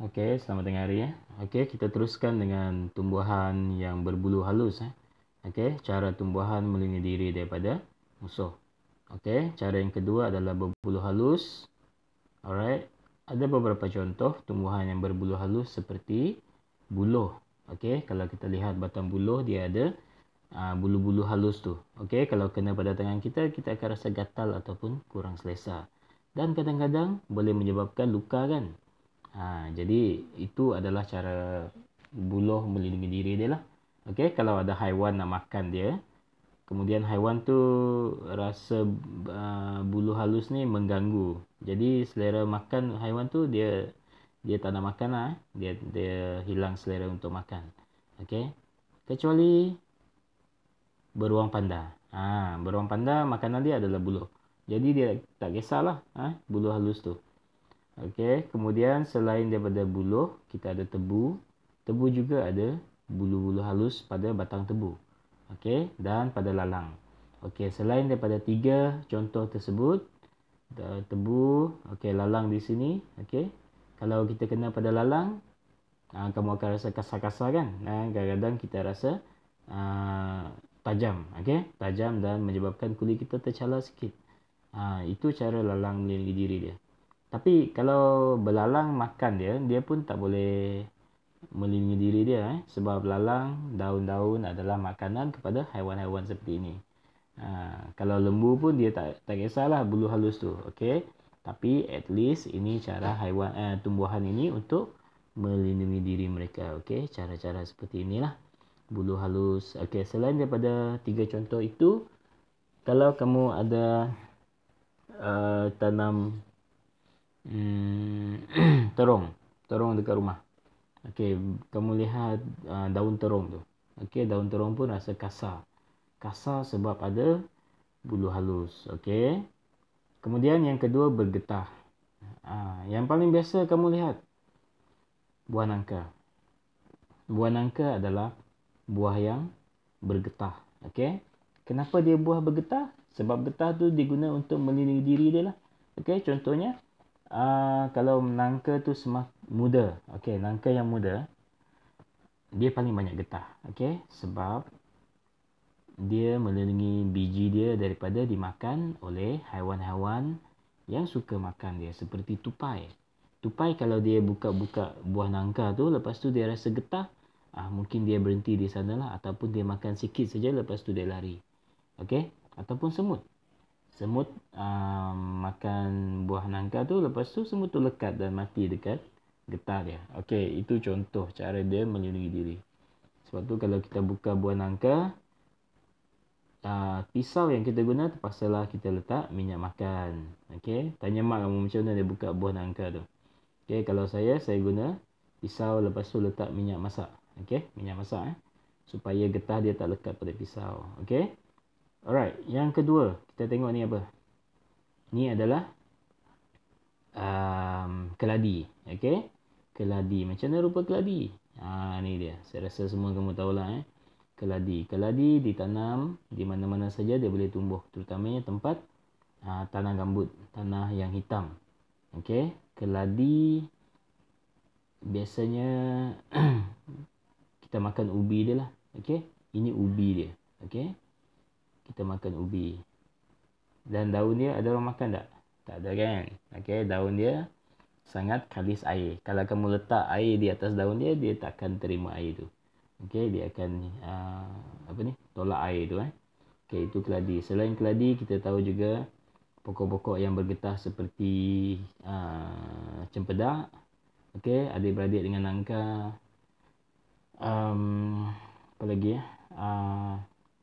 Okey, selamat tengah hari ya. Okey, kita teruskan dengan tumbuhan yang berbulu halus. Okey, cara tumbuhan melindungi diri daripada musuh. Okey, cara yang kedua adalah berbulu halus. Alright, ada beberapa contoh tumbuhan yang berbulu halus seperti buluh. Okey, kalau kita lihat batang buluh dia ada bulu-bulu halus tu. Okey, kalau kena pada tangan kita, kita akan rasa gatal ataupun kurang selesa. Dan kadang-kadang boleh menyebabkan luka kan. Jadi itu adalah cara buluh melindungi diri dia lah. Okey, kalau ada haiwan nak makan dia, kemudian haiwan tu rasa bulu halus ni mengganggu. Jadi selera makan haiwan tu dia tak nak makan lah. Dia hilang selera untuk makan. Okey. Kecuali beruang panda. Beruang panda makanan dia adalah buluh. Jadi dia tak kisahlah buluh halus tu. Okey, kemudian selain daripada buluh, kita ada tebu. Tebu juga ada bulu-bulu halus pada batang tebu. Okey, dan pada lalang. Okey, selain daripada tiga contoh tersebut, tebu, okey, lalang di sini, okey. Kalau kita kena pada lalang, kamu akan rasa kasar-kasar kan? Kadang-kadang kita rasa tajam, okey? Tajam dan menyebabkan kulit kita tercalar sikit. Itu cara lalang melindungi diri dia. Tapi kalau belalang makan dia pun tak boleh melindungi diri dia sebab lalang, daun-daun adalah makanan kepada haiwan-haiwan seperti ini. Kalau lembu pun dia tak kisahlah bulu halus tu, okey. Tapi at least ini cara haiwan tumbuhan ini untuk melindungi diri mereka, okey. Cara-cara seperti inilah bulu halus. Okey, selain daripada tiga contoh itu, kalau kamu ada tanam terong dekat rumah. Okey, kamu lihat daun terong tu. Okey, daun terong pun rasa kasar. Kasar sebab ada bulu halus. Okey. Kemudian yang kedua bergetah. Yang paling biasa kamu lihat buah nangka. Buah nangka adalah buah yang bergetah. Okey. Kenapa dia buah bergetah? Sebab getah tu diguna untuk melindungi diri dia lah. Okey, contohnya kalau nangka tu muda, okey, nangka yang muda dia paling banyak getah, okey, sebab dia melindungi biji dia daripada dimakan oleh haiwan-haiwan yang suka makan dia seperti tupai. Tupai kalau dia buka-buka buah nangka tu, lepas tu dia rasa getah, mungkin dia berhenti di sanalah ataupun dia makan sikit saja lepas tu dia lari. Okey, ataupun semut. Semut makan buah nangka tu, lepas tu semut tu lekat dan mati dekat getah dia. Okey, itu contoh cara dia melindungi diri. Sebab tu kalau kita buka buah nangka, pisau yang kita guna terpaksalah kita letak minyak makan. Okey, tanya mak kamu macam mana dia buka buah nangka tu. Okey, kalau saya guna pisau, lepas tu letak minyak masak. Okey, minyak masak supaya getah dia tak lekat pada pisau. Okey. Alright, yang kedua, kita tengok ni apa? Ni adalah keladi. Okey. Keladi. Macam mana rupa keladi? Ni dia. Saya rasa semua kamu tahulah Keladi. Keladi ditanam di mana-mana saja dia boleh tumbuh, terutamanya tempat tanah gambut, tanah yang hitam. Okey. Keladi biasanya kita makan ubi dia lah. Okey. Ini ubi dia. Okey. Kita makan ubi. Dan daun dia ada orang makan tak? Tak ada kan? Okey, daun dia sangat kalis air. Kalau kamu letak air di atas daun dia, dia tak akan terima air tu. Okey, dia akan tolak air tu Okey, itu keladi. Selain keladi, kita tahu juga pokok-pokok yang bergetah seperti cempedak. Okey, adik-beradik dengan nangka. Apa lagi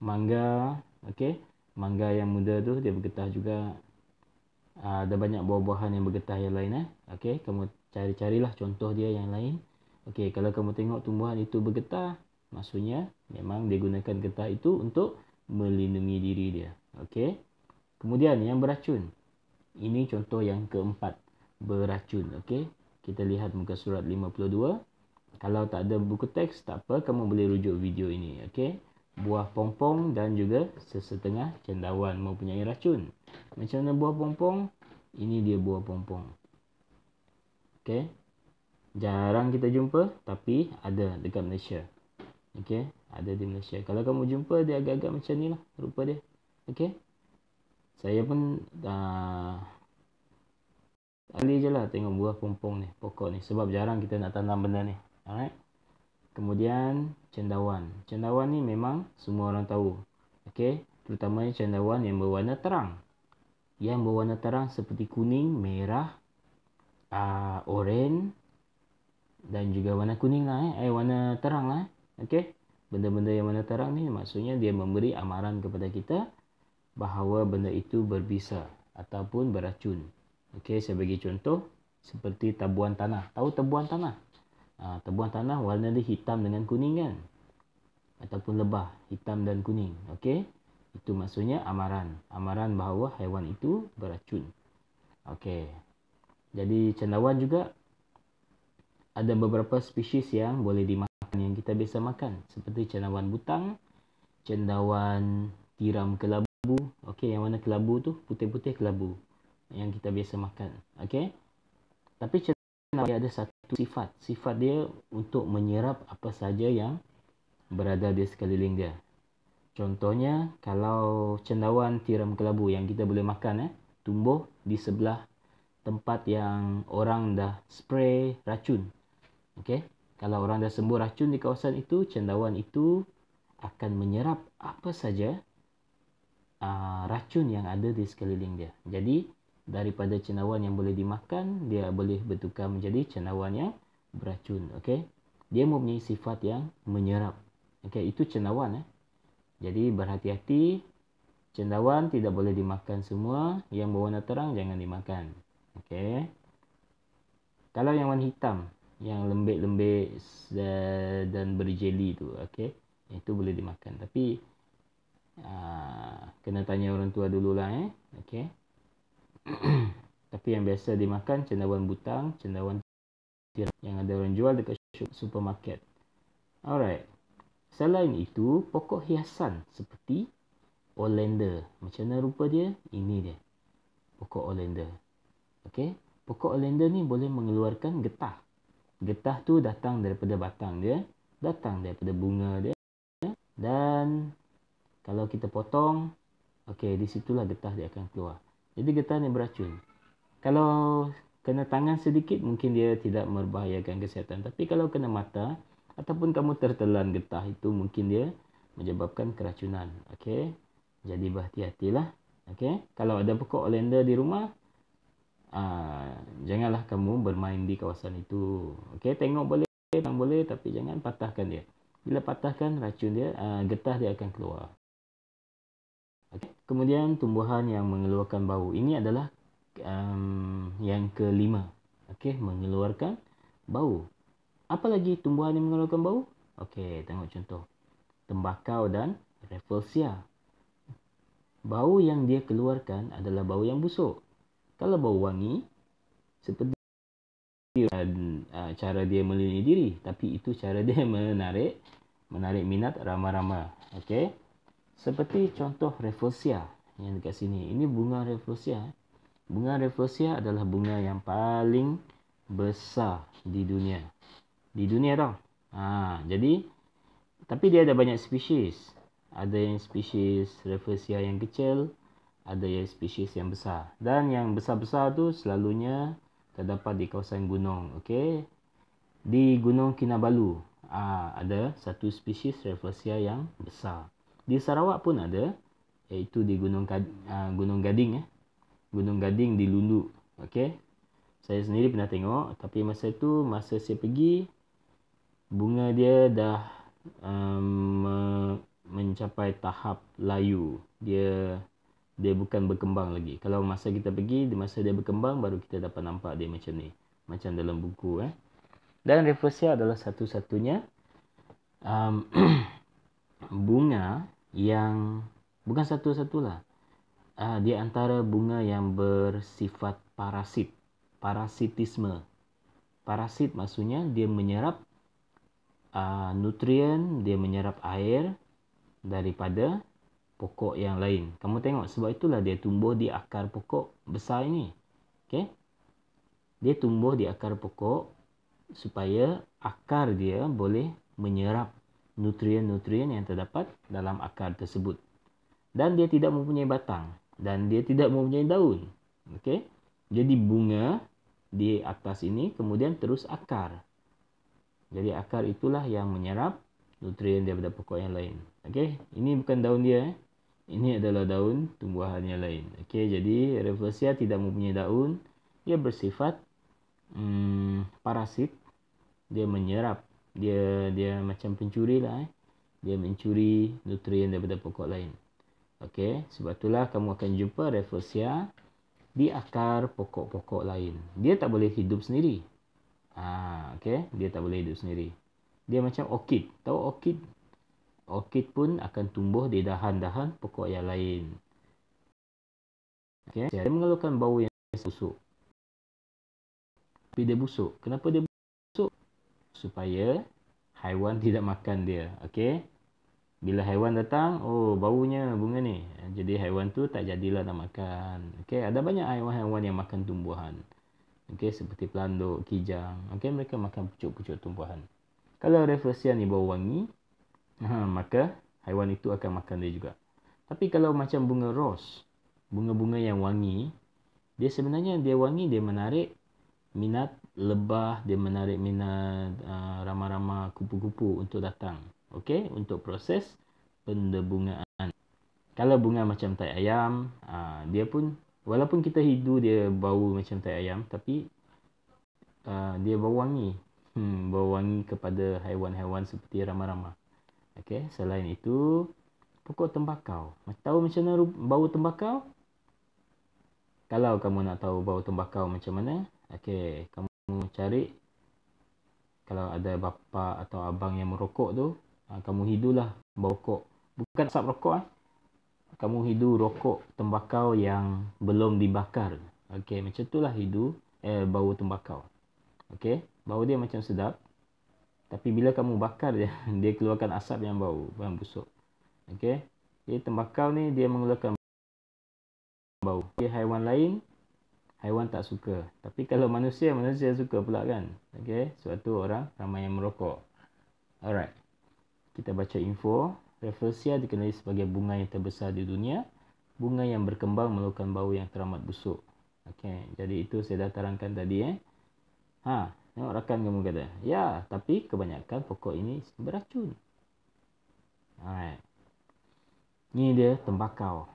mangga. Okey, mangga yang muda tu dia bergetah juga. Ada banyak buah-buahan yang bergetah yang lain Okey, kamu carilah contoh dia yang lain. Okey, kalau kamu tengok tumbuhan itu bergetah, maksudnya memang dia gunakan getah itu untuk melindungi diri dia. Okey. Kemudian yang beracun. Ini contoh yang keempat, beracun. Okey. Kita lihat muka surat 52. Kalau tak ada buku teks, tak apa, kamu boleh rujuk video ini. Okey. Buah pompong dan juga sesetengah cendawan mempunyai racun. Macam mana buah pompong? Ini dia buah pompong. Okey. Jarang kita jumpa, tapi ada dekat Malaysia. Okey, ada di Malaysia. Kalau kamu jumpa, dia agak-agak macam ni lah rupa dia. Okey. Saya pun kali je lah tengok buah pompong ni, pokok ni. Sebab jarang kita nak tanam benda ni. Alright. Kemudian cendawan. Cendawan ni memang semua orang tahu. Okey, terutamanya cendawan yang berwarna terang. Yang berwarna terang seperti kuning, merah, oranye dan juga warna kuning lah warna terang lah. Okey. Benda-benda yang warna terang ni maksudnya dia memberi amaran kepada kita bahawa benda itu berbisa ataupun beracun. Okey, saya bagi contoh seperti tabuan tanah. Tahu tabuan tanah? Tabuan tanah warna dia hitam dengan kuning kan? Ataupun lebah hitam dan kuning. Okey, itu maksudnya amaran. Amaran bahawa haiwan itu beracun. Okey. Jadi cendawan juga ada beberapa spesies yang boleh dimakan, yang kita biasa makan. Seperti cendawan butang, cendawan tiram kelabu. Okey, yang warna kelabu tu, putih-putih kelabu. Yang kita biasa makan. Okey. Tapi cendawan dia ada satu sifat. Sifat dia untuk menyerap apa saja yang berada di sekeliling dia. Contohnya, kalau cendawan tiram kelabu yang kita boleh makan tumbuh di sebelah tempat yang orang dah spray racun. Okey. Kalau orang dah sembuh racun di kawasan itu, cendawan itu akan menyerap apa saja racun yang ada di sekeliling dia. Jadi, daripada cendawan yang boleh dimakan, dia boleh bertukar menjadi cendawan yang beracun. Okey. Dia mempunyai sifat yang menyerap. Okey, itu cendawan. Jadi berhati-hati, cendawan tidak boleh dimakan semua. Yang berwarna terang jangan dimakan. Okey. Kalau yang warna hitam, yang lembik-lembik dan berjeli tu, okey, itu boleh dimakan. Tapi kena tanya orang tua dululah okey. Tapi yang biasa dimakan cendawan butang, cendawan tiram yang ada orang jual dekat supermarket. Alright. Selain itu, pokok hiasan seperti oleander. Macam mana rupa dia? Ini dia. Pokok oleander. Okey. Pokok oleander ni boleh mengeluarkan getah. Getah tu datang daripada batang dia, datang daripada bunga dia. Dan kalau kita potong, okey, di situlah getah dia akan keluar. Jadi getah ni beracun. Kalau kena tangan sedikit, mungkin dia tidak membahayakan kesihatan. Tapi kalau kena mata, ataupun kamu tertelan getah itu, mungkin dia menyebabkan keracunan. Okey. Jadi berhati-hatilah. Okey. Kalau ada pokok oleander di rumah, janganlah kamu bermain di kawasan itu. Okey, tengok boleh, tapi jangan patahkan dia. Bila patahkan, racun dia, getah dia akan keluar. Okay. Kemudian tumbuhan yang mengeluarkan bau. Ini adalah yang kelima. Okey, mengeluarkan bau. Apa lagi tumbuhan yang mengeluarkan bau? Okey, tengok contoh. Tembakau dan Rafflesia. Bau yang dia keluarkan adalah bau yang busuk. Kalau bau wangi, seperti cara dia melindungi diri. Tapi itu cara dia menarik minat ramai-ramai. Okey. Seperti contoh Rafflesia yang dekat sini. Ini bunga Rafflesia. Bunga Rafflesia adalah bunga yang paling besar di dunia. Di dunia tau. Jadi, tapi dia ada banyak spesies. Ada yang spesies Rafflesia yang kecil, ada yang spesies yang besar. Dan yang besar-besar tu selalunya terdapat di kawasan gunung. Okey. Di Gunung Kinabalu, ada satu spesies Rafflesia yang besar. Di Sarawak pun ada, iaitu di Gunung Gading. Gunung Gading di Lundu. Okey. Saya sendiri pernah tengok, tapi masa saya pergi, bunga dia dah mencapai tahap layu. Dia bukan berkembang lagi. Kalau masa kita pergi, masa dia berkembang, baru kita dapat nampak dia macam ni. Macam dalam buku. Dan Rafflesia adalah satu-satunya bunga yang bukan satu-satulah. Di antara bunga yang bersifat parasit. Parasitisme. Parasit maksudnya dia menyerap nutrien, dia menyerap air daripada pokok yang lain. Kamu tengok, sebab itulah dia tumbuh di akar pokok besar ini. Okey? Dia tumbuh di akar pokok supaya akar dia boleh menyerap nutrien-nutrien yang terdapat dalam akar tersebut. Dan dia tidak mempunyai batang dan dia tidak mempunyai daun. Okey. Jadi bunga di atas ini kemudian terus akar. Jadi akar itulah yang menyerap nutrien daripada pokok yang lain. Okey, ini bukan daun dia. Ini adalah daun tumbuhan yang lain. Okey, jadi Rafflesia tidak mempunyai daun. Dia bersifat parasit. Dia menyerap. Dia macam pencuri lah. Dia mencuri nutrien daripada pokok lain. Okey, sebab itulah kamu akan jumpa Rafflesia di akar pokok-pokok lain. Dia tak boleh hidup sendiri. Okey, dia tak boleh hidup sendiri. Dia macam orkid. Tahu orkid? Orkid pun akan tumbuh di dahan-dahan pokok yang lain. Okey, dia mengeluarkan bau yang busuk. Tapi dia busuk. Kenapa dia busuk? Supaya haiwan tidak makan dia. Okey. Bila haiwan datang, oh baunya bunga ni. Jadi haiwan tu tak jadilah nak makan. Okey, ada banyak haiwan-haiwan yang makan tumbuhan. Okey, seperti pelanduk, kijang. Okey, mereka makan pucuk-pucuk tumbuhan. Kalau Rafflesia ni bau wangi, maka haiwan itu akan makan dia juga. Tapi kalau macam bunga ros, bunga-bunga yang wangi, dia sebenarnya dia wangi, dia menarik minat lebah, dia menarik minat rama-rama kupu-kupu untuk datang. Okey, untuk proses pendebungaan. Kalau bunga macam tai ayam, dia pun walaupun kita hidu dia bau macam tai ayam, tapi dia bau wangi. Bau wangi kepada haiwan-haiwan seperti rama-rama. Okey, selain itu pokok tembakau. Tahu macam mana bau tembakau? Kalau kamu nak tahu bau tembakau macam mana, okey, kamu cari kalau ada bapa atau abang yang merokok tu, kamu hidulah bau rokok. Bukan asap rokok Kamu hidu rokok tembakau yang belum dibakar. Okey, macam itulah hidu bau tembakau. Okey, bau dia macam sedap. Tapi bila kamu bakar dia, dia keluarkan asap yang bau, yang busuk. Okey. Jadi tembakau ni dia mengeluarkan bau. Jadi haiwan lain, haiwan tak suka. Tapi kalau manusia suka pula kan. Okey. Sebab tu orang ramai yang merokok. Alright. Kita baca info. Rafflesia dikenali sebagai bunga yang terbesar di dunia. Bunga yang berkembang mengeluarkan bau yang teramat busuk. Okey. Jadi itu saya dah terangkan tadi. Tengok rakan kamu kata. Ya, tapi kebanyakan pokok ini beracun. Alright. Ni dia tembakau.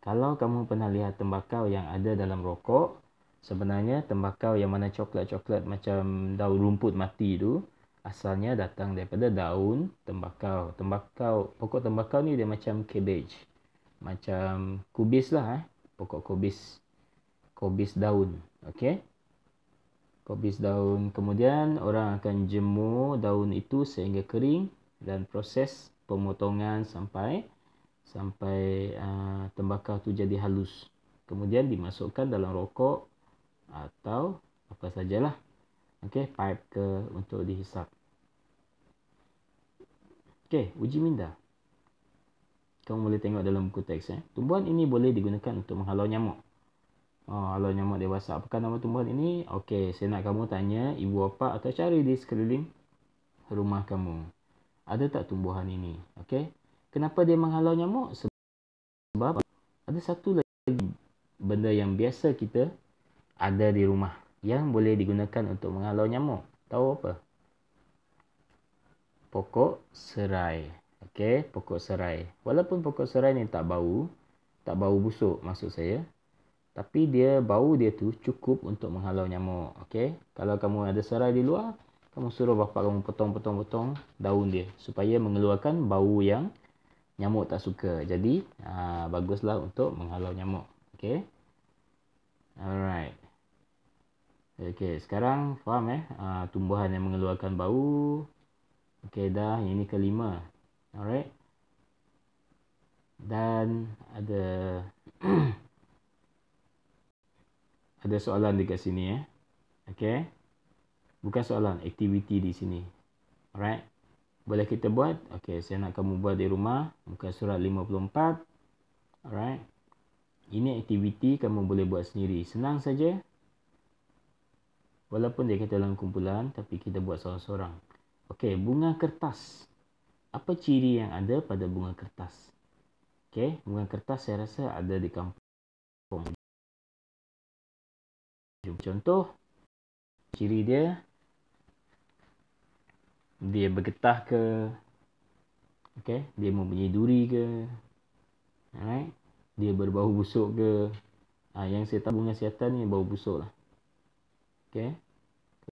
Kalau kamu pernah lihat tembakau yang ada dalam rokok, sebenarnya tembakau yang mana coklat-coklat macam daun rumput mati tu, asalnya datang daripada daun tembakau. Pokok tembakau ni dia macam cabbage. Macam kubis lah. Pokok kubis. Kubis daun. Okey. Kubis daun. Kemudian orang akan jemur daun itu sehingga kering dan proses pemotongan sampai tembakau tu jadi halus. Kemudian dimasukkan dalam rokok atau apa sajalah. Okey, pipe ke untuk dihisap. Okey, uji minda. Kamu boleh tengok dalam buku teks. Tumbuhan ini boleh digunakan untuk menghalau nyamuk. Halau nyamuk dewasa. Apakah nama tumbuhan ini? Okey, saya nak kamu tanya ibu bapa atau cari di sekeliling rumah kamu. Ada tak tumbuhan ini? Okey. Kenapa dia menghalau nyamuk? Sebab ada satu lagi benda yang biasa kita ada di rumah yang boleh digunakan untuk menghalau nyamuk. Tahu apa? Pokok serai. Okey, pokok serai. Walaupun pokok serai ni tak bau busuk maksud saya. Tapi bau dia tu cukup untuk menghalau nyamuk. Okey. Kalau kamu ada serai di luar, kamu suruh bapa kamu potong daun dia supaya mengeluarkan bau yang nyamuk tak suka. Jadi baguslah untuk menghalau nyamuk. Okey. Alright. Okey, sekarang faham tumbuhan yang mengeluarkan bau. Okey dah, ini kelima. Alright. Dan ada ada soalan dekat sini Okey. Bukan soalan, aktiviti di sini. Alright. Boleh kita buat? Okey, saya nak kamu buat di rumah. Muka surat 54. Alright. Ini aktiviti kamu boleh buat sendiri. Senang saja. Walaupun dia kata dalam kumpulan, tapi kita buat seorang-seorang. Okey, bunga kertas. Apa ciri yang ada pada bunga kertas? Okey, bunga kertas saya rasa ada di kampung. Contoh, ciri dia bergetah ke, okey, dia mempunyai duri ke, alright, dia berbau busuk ke. Yang saya tahu bunga siatan ni bau busuk lah. Okey,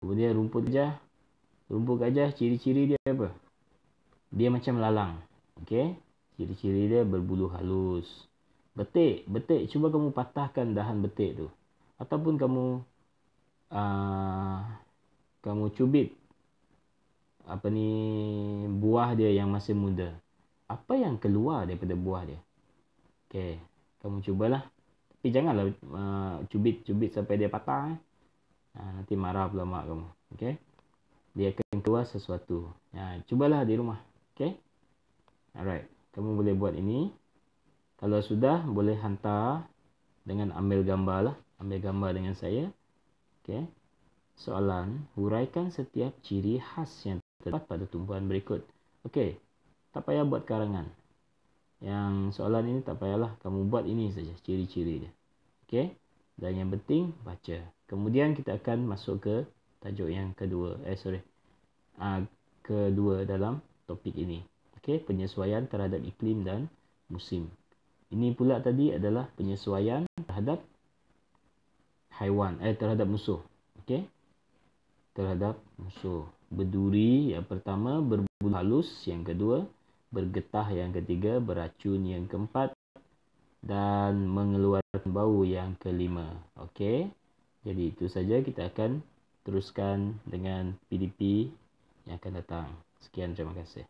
kemudian rumput gajah, ciri-ciri dia apa? Dia macam lalang. Okey, ciri-ciri dia berbulu halus. Betik, cuba kamu patahkan dahan betik tu, ataupun kamu cubit buah dia yang masih muda. Apa yang keluar daripada buah dia? Okey, kamu cubalah. Tapi janganlah cubit sampai dia patah. Nanti marah pula mak kamu. Okey, dia akan keluar sesuatu. Cubalah di rumah. Okey, alright, kamu boleh buat ini. Kalau sudah, boleh hantar dengan ambil gambar lah. Ambil gambar dengan saya. Okey, soalan, huraikan setiap ciri khas yang terdapat pada tumbuhan berikut. Okey, tak payah buat karangan. Yang soalan ini tak payahlah, kamu buat ini saja, ciri-ciri dia. Okey, dan yang penting baca. Kemudian kita akan masuk ke tajuk yang kedua. Kedua dalam topik ini. Okey, penyesuaian terhadap iklim dan musim. Ini pula tadi adalah penyesuaian terhadap haiwan, terhadap musuh. Okey, terhadap musuh. Berduri yang pertama, berbulu halus yang kedua, bergetah yang ketiga, beracun yang keempat, dan mengeluarkan bau yang kelima. Okey, jadi itu saja, kita akan teruskan dengan PDP yang akan datang. Sekian, terima kasih.